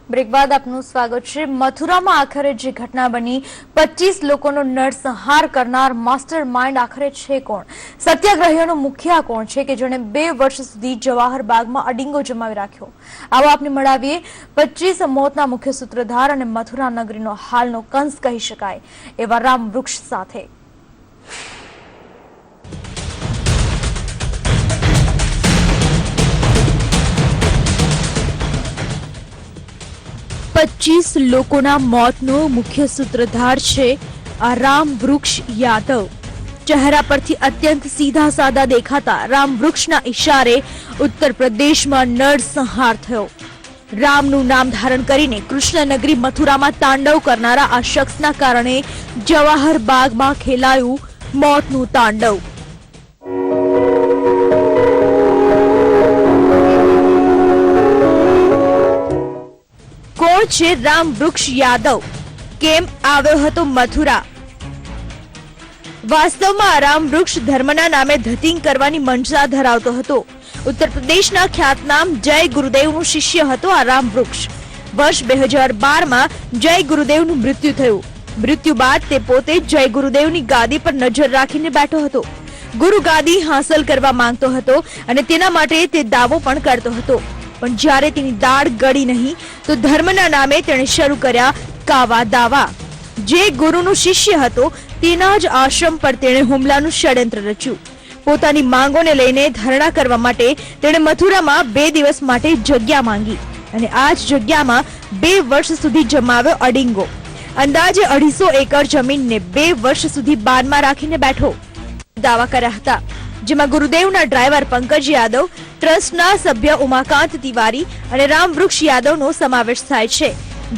Break બાદ આપનું સ્વાગત છે। મથુરામાં આખરે જે ઘટના બની, 25 લોકોનો નરસંહાર કરનાર માસ્ટર માઇન્ડ આખરે છે કોણ? સત્યાગ્રહીઓનો મુખિયા કોણ છે કે જેણે 2 વર્ષ સુધી જવાહર બાગમાં અડીંગો જમાવી રાખ્યો? આવો આપને મળાવીએ 25 મોતના મુખ્ય સૂત્રધાર અને મથુરા નગરીનો હાલનો કંસ કહી શકાય એવા રામ વૃક્ષ સાથે। पच्चीस लोकोना मौतनो मुख्य सूत्रधार छे आ राम वृक्ष यादव। चेहरा परथी अत्यंत सीधा सादा देखाता राम वृक्षना इशारे उत्तर प्रदेशमां नरसंहार थयो। रामનું નામ ધારણ કરીને કૃષ્ણનગરી મથુરામાં તાંડવ કરનારા આ શખ્સના કારણે જવાહર બાગમાં ખેલાયું મોતનું તાંડવ। કોણ છે રામ વૃક્ષ યાદવ? કેમ આવ્યો હતો મથુરા? વાસ્તવમાં રામ વૃક્ષ ધર્મના નામે ધતિંગ કરવાની મંશા ધરાવતો હતો। ઉત્તર પ્રદેશના ખ્યાતનામ જય ગુરુદેવનું શિષ્ય હતો આ રામ વૃક્ષ। વર્ષ 2012માં જય ગુરુદેવનું મૃત્યુ થયું। મૃત્યુ બાદ તે પોતે જય ગુરુદેવની ગાદી પર નજર રાખીને બેઠો હતો। ગુરુ ગાદી હાંસલ કરવા માંગતો હતો અને તેના માટે તે દાવો પણ કરતો હતો, પણ જ્યારે તેની દાળ ગળી નહીં તો ધર્મના નામે તેણે શરૂ કર્યા કાવા દાવા। જે ગુરુનું શિષ્ય હતો તેના જ આશ્રમ પર તેણે હુમલાનું ષડયંત્ર રચ્યું। પોતાની માંગોને લઈને ધરણા કરવા માટે તેણે મથુરામાં 2 દિવસ માટે જગ્યા માંગી અને આ જ જગ્યામાં 2 વર્ષ સુધી જમાવ્યો અડીંગો। અંદાજે 250 એકર જમીનને 2 વર્ષ સુધી બાનમાં રાખીને બેઠો દાવા કર્યા હતા, જેમાં ગુરુદેવના ડ્રાઈવર પંકજ યાદવ, ટ્રસ્ટના સભ્ય ઉમાકાંત તિવારી અને રામ વૃક્ષ યાદવનો સમાવેશ થાય છે।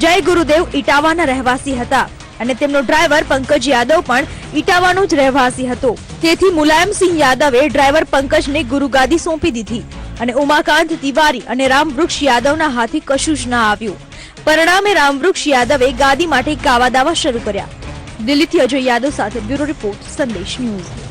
જય ગુરુદેવ ઇટાવાના રહેવાસી હતા અને તેમનો ડ્રાઈવર પંકજ યાદવ પણ ઇટાવાનો જ રહેવાસી હતો। તેથી મુલાયમસિંહ યાદવે ડ્રાઈવર પંકજને ગુરુગાદી સોંપી દીધી અને ઉમાકાંત તિવારી અને રામ વૃક્ષ યાદવના હાથે કશું જ ના આવ્યું। પરિણામે રામ વૃક્ષ યાદવે ગાદી માટે કાવા દાવા શરૂ કર્યા। દિલ્હીથી અજય યાદવ સાથે બ્યુરો રિપોર્ટ, સંદેશ ન્યૂઝ।